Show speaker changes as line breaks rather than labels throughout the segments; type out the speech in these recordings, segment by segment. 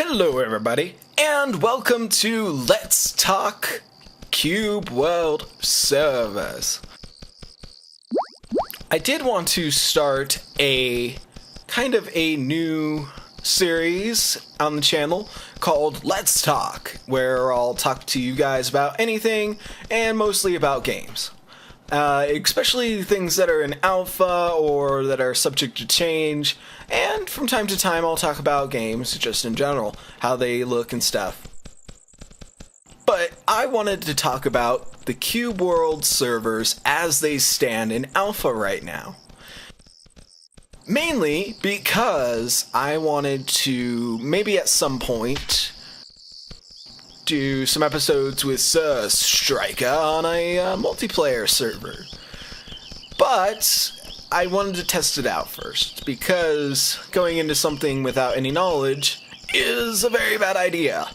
Hello everybody, and welcome to Let's Talk Cube World Servers. I did want to start a kind of a new series on the channel called Let's Talk, where I'll talk to you guys about anything and mostly about games. Especially things that are in alpha or that are subject to change, and from time to time I'll talk about games just in general, how they look and stuff. But I wanted to talk about the Cube World servers as they stand in alpha right now. Mainly because I wanted to, maybe at some point, do some episodes with Striker on a multiplayer server. But I wanted to test it out first, because going into something without any knowledge is a very bad idea.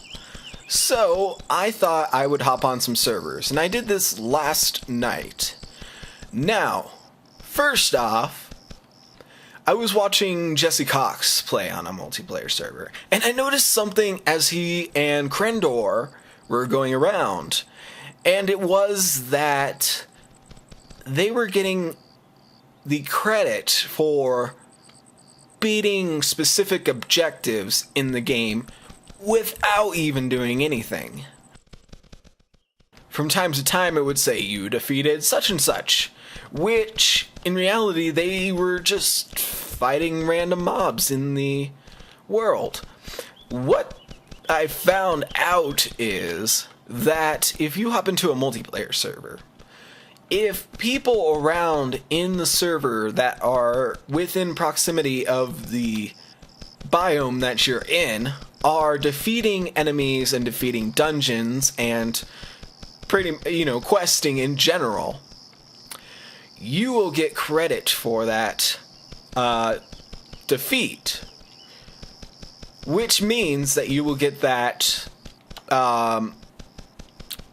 So I thought I would hop on some servers, and I did this last night. Now, first off, I was watching Jesse Cox play on a multiplayer server, and I noticed something as he and Krendor were going around, and it was that they were getting the credit for beating specific objectives in the game without even doing anything. From time to time it would say, you defeated such and such, which in reality they were just fighting random mobs in the world. What I found out is that if you hop into a multiplayer server, if people around in the server that are within proximity of the biome that you're in are defeating enemies and defeating dungeons and questing in general, you will get credit for that defeat, which means that you will get that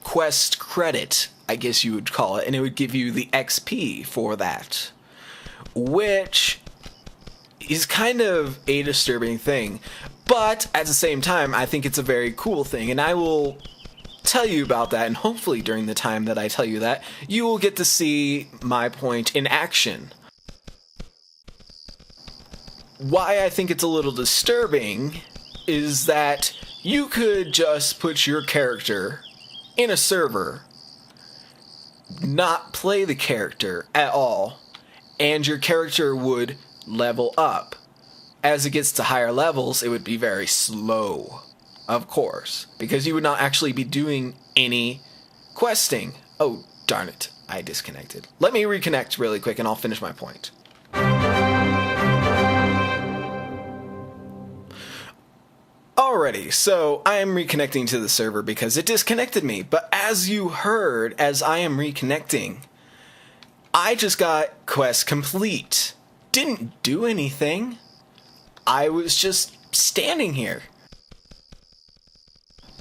quest credit, I guess you would call it, and it would give you the XP for that, which is kind of a disturbing thing, but at the same time I think it's a very cool thing, and I will tell you about that, and hopefully during the time that I tell you that, you will get to see my point in action. Why I think it's a little disturbing is that you could just put your character in a server, not play the character at all, and your character would level up. As it gets to higher levels, it would be very slow, of course, because you would not actually be doing any questing. Oh, darn it, I disconnected. Let me reconnect really quick and I'll finish my point. Alrighty, so I am reconnecting to the server because it disconnected me, but as you heard, as I am reconnecting, I just got quest complete. Didn't do anything. I was just standing here.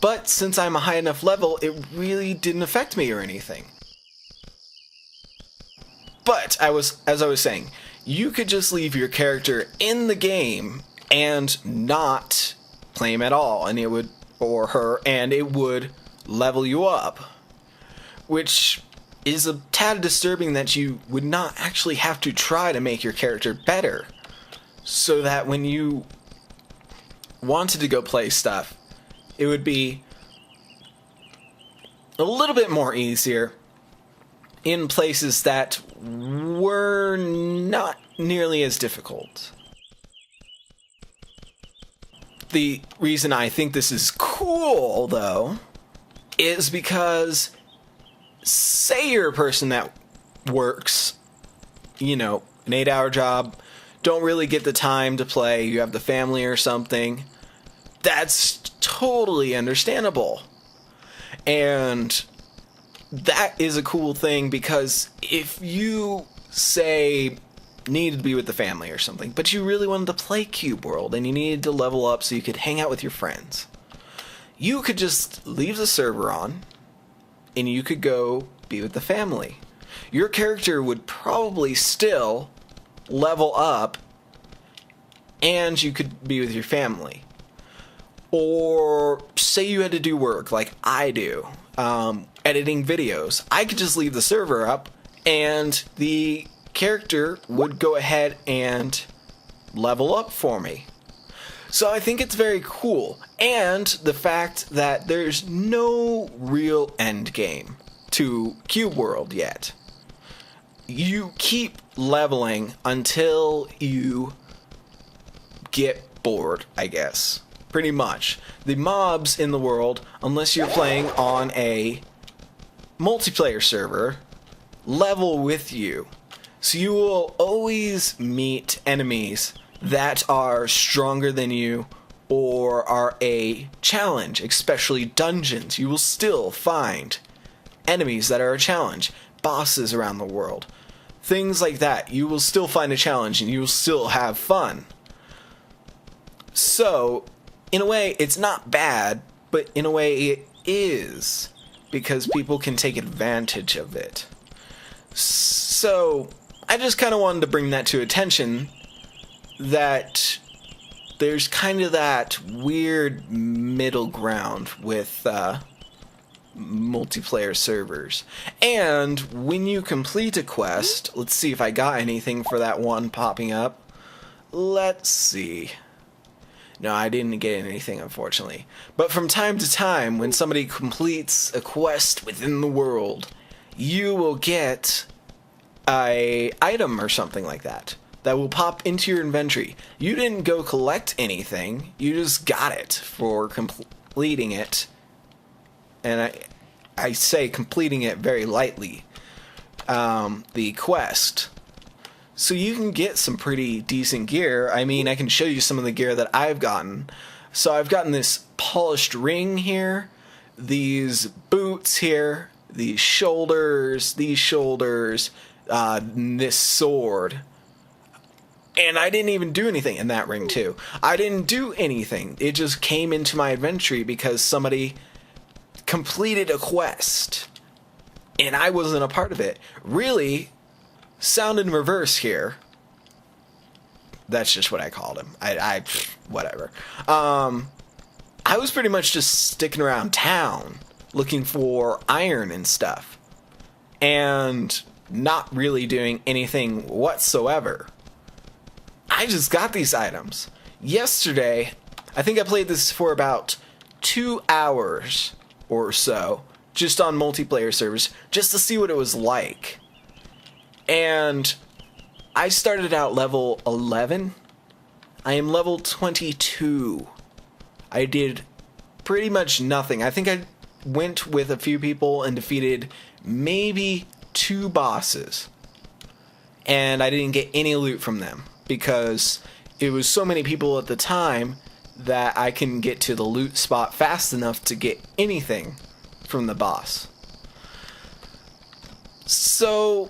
But since I'm a high enough level, it really didn't affect me or anything. But as I was saying, you could just leave your character in the game and not play him at all, and it would, or her, and it would level you up, which is a tad disturbing that you would not actually have to try to make your character better, so that when you wanted to go play stuff, it would be a little bit more easier in places that were not nearly as difficult. The reason I think this is cool, though, is because say you're a person that works, an 8-hour job, don't really get the time to play, you have the family or something, that's totally understandable. And that is a cool thing, because if you, say, needed to be with the family or something, but you really wanted to play Cube World and you needed to level up so you could hang out with your friends, you could just leave the server on and you could go be with the family. Your character would probably still level up and you could be with your family. Or say you had to do work like I do, editing videos. I could just leave the server up and the character would go ahead and level up for me. So I think it's very cool. And the fact that there's no real end game to Cube World yet. You keep leveling until you get bored, I guess. Pretty much. The mobs in the world, unless you're playing on a multiplayer server, level with you. So you will always meet enemies that are stronger than you or are a challenge, especially dungeons. You will still find enemies that are a challenge, bosses around the world, things like that. You will still find a challenge and you will still have fun. So, in a way, it's not bad, but in a way it is, because people can take advantage of it. So, I just kind of wanted to bring that to attention, that there's kind of that weird middle ground with multiplayer servers. And when you complete a quest, let's see if I got anything for that one popping up. Let's see. No, I didn't get anything, unfortunately. But from time to time, when somebody completes a quest within the world, you will get an item or something like that will pop into your inventory. You didn't go collect anything, you just got it for completing it. And I say completing it very lightly. The quest. So you can get some pretty decent gear. I mean, I can show you some of the gear that I've gotten. So I've gotten this polished ring here, these boots here, these shoulders, this sword. And I didn't even do anything in that ring too. I didn't do anything. It just came into my inventory because somebody completed a quest. And I wasn't a part of it. Really, sound in reverse here. That's just what I called him. Whatever. I was pretty much just sticking around town looking for iron and stuff. And not really doing anything whatsoever. I just got these items. Yesterday, I think I played this for about 2 hours or so, just on multiplayer servers, just to see what it was like. And I started out level 11. I am level 22. I did pretty much nothing. I think I went with a few people and defeated maybe 2 bosses. And I didn't get any loot from them, because it was so many people at the time that I couldn't get to the loot spot fast enough to get anything from the boss. So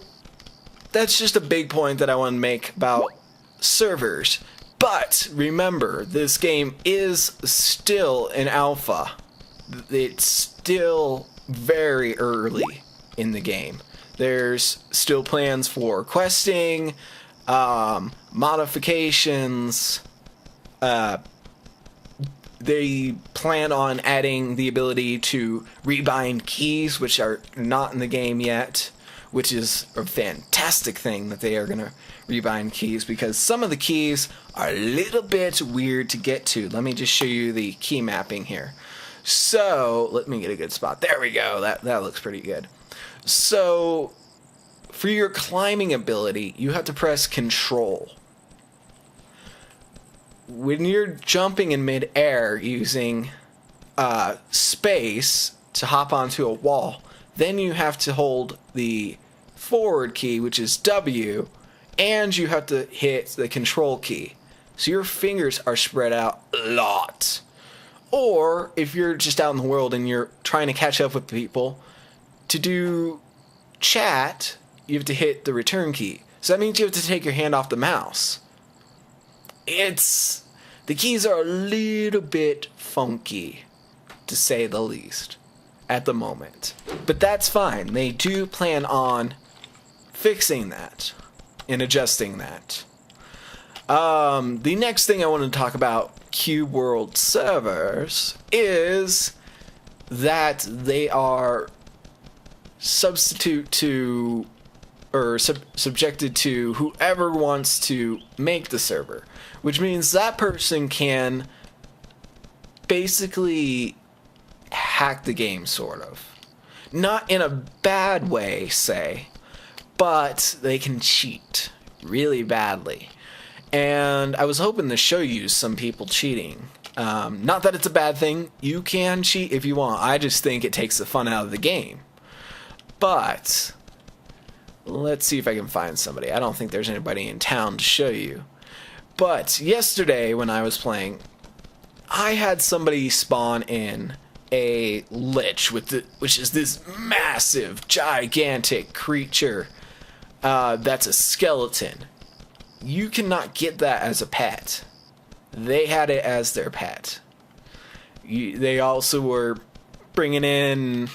that's just a big point that I want to make about servers. But remember, this game is still in alpha. It's still very early in the game. There's still plans for questing, modifications. They plan on adding the ability to rebind keys, which are not in the game yet, which is a fantastic thing that they are going to rebind keys, because some of the keys are a little bit weird to get to. Let me just show you the key mapping here. So, let me get a good spot. There we go. That looks pretty good. So, for your climbing ability, you have to press Control. When you're jumping in mid-air using space to hop onto a wall, then you have to hold the forward key, which is W, and you have to hit the Control key. So your fingers are spread out a lot. Or, if you're just out in the world and you're trying to catch up with people, to do chat, you have to hit the return key. So that means you have to take your hand off the mouse. The keys are a little bit funky, to say the least, at the moment. But that's fine. They do plan on fixing that and adjusting that. The next thing I want to talk about Cube World servers is that they are subjected to whoever wants to make the server, which means that person can basically hack the game, sort of. Not in a bad way, say, but they can cheat really badly. And I was hoping to show you some people cheating. Not that it's a bad thing. You can cheat if you want. I just think it takes the fun out of the game. But let's see if I can find somebody. I don't think there's anybody in town to show you. But yesterday when I was playing, I had somebody spawn in a lich, which is this massive, gigantic creature that's a skeleton. You cannot get that as a pet. They had it as their pet. They also were bringing in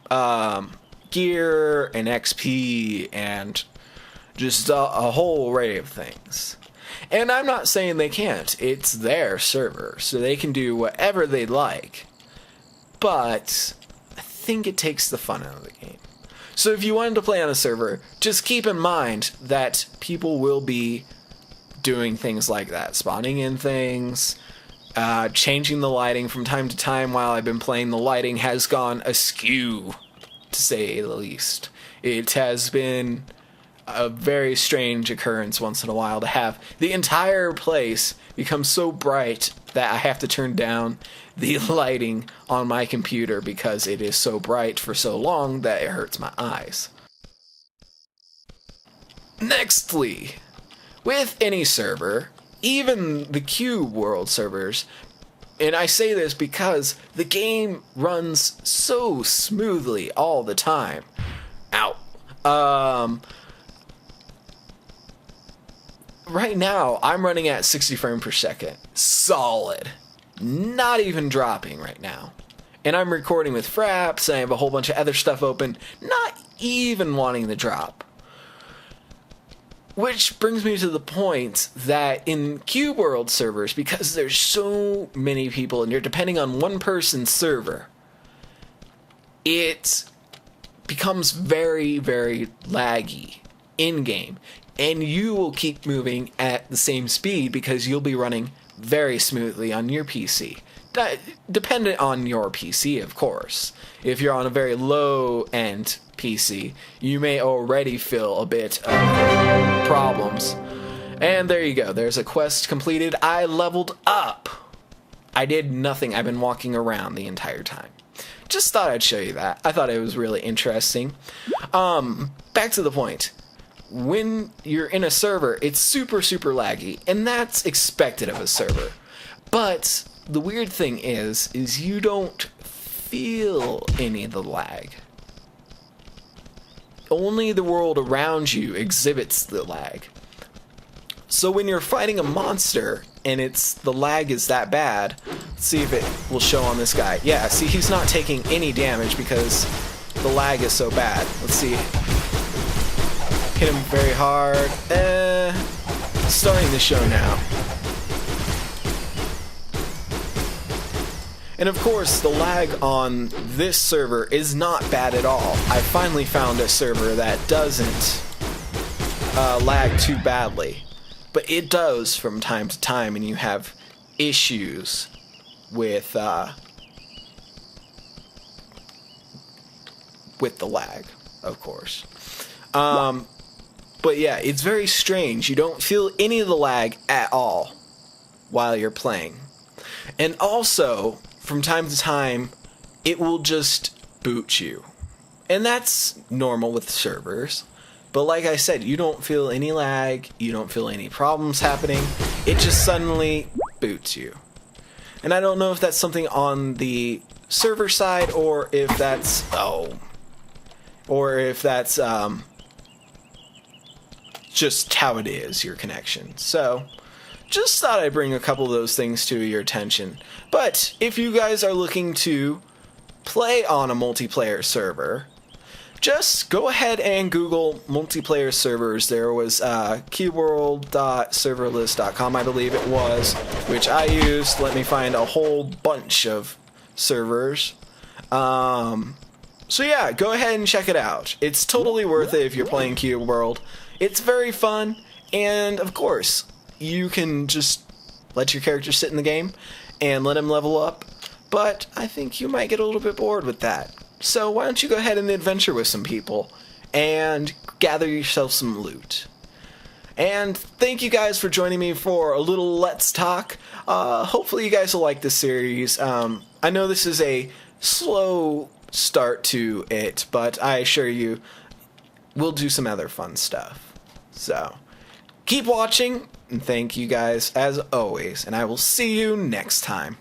gear and XP and just a whole array of things. And I'm not saying they can't. It's their server, so they can do whatever they like. But I think it takes the fun out of the game. So if you wanted to play on a server, just keep in mind that people will be doing things like that. Spawning in things, changing the lighting from time to time. While I've been playing, the lighting has gone askew, to say the least. It has been a very strange occurrence once in a while to have the entire place become so bright that I have to turn down the lighting on my computer because it is so bright for so long that it hurts my eyes. Nextly, with any server, even the Cube World servers, and I say this because the game runs so smoothly all the time. Right now, I'm running at 60 frames per second. Solid. Not even dropping right now. And I'm recording with Fraps, and I have a whole bunch of other stuff open, not even wanting to drop. Which brings me to the point that in Cube World servers, because there's so many people and you're depending on one person's server, it becomes very, very laggy in-game. And you will keep moving at the same speed because you'll be running very smoothly on your PC. Dependent on your PC, of course. If you're on a very low-end PC, you may already feel a bit of problems. And there you go. There's a quest completed. I leveled up. I did nothing. I've been walking around the entire time. Just thought I'd show you that. I thought it was really interesting. Back to the point. When you're in a server, it's super, super laggy, and that's expected of a server. But the weird thing is you don't feel any of the lag. Only the world around you exhibits the lag. So when you're fighting a monster and the lag is that bad, let's see if it will show on this guy. Yeah, see, he's not taking any damage because the lag is so bad. Let's see. Hit him very hard. Starting to show now. And of course, the lag on this server is not bad at all. I finally found a server that doesn't lag too badly. But it does from time to time, and you have issues with the lag, of course. But yeah, it's very strange. You don't feel any of the lag at all while you're playing. And also, from time to time, it will just boot you. And that's normal with servers. But like I said, you don't feel any lag, you don't feel any problems happening. It just suddenly boots you. And I don't know if that's something on the server side or if that's just how it is, your connection. So, just thought I'd bring a couple of those things to your attention. But if you guys are looking to play on a multiplayer server, just go ahead and Google multiplayer servers. There was keyworld.serverless.com, I believe it was, which I used. Let me find a whole bunch of servers. So yeah, go ahead and check it out. It's totally worth it if you're playing Cube World. It's very fun, and of course, you can just let your character sit in the game and let him level up, but I think you might get a little bit bored with that. So why don't you go ahead and adventure with some people and gather yourself some loot. And thank you guys for joining me for a little Let's Talk. Hopefully you guys will like this series. I know this is a slow start to it, but I assure you we'll do some other fun stuff. So keep watching, and thank you guys as always, and I will see you next time.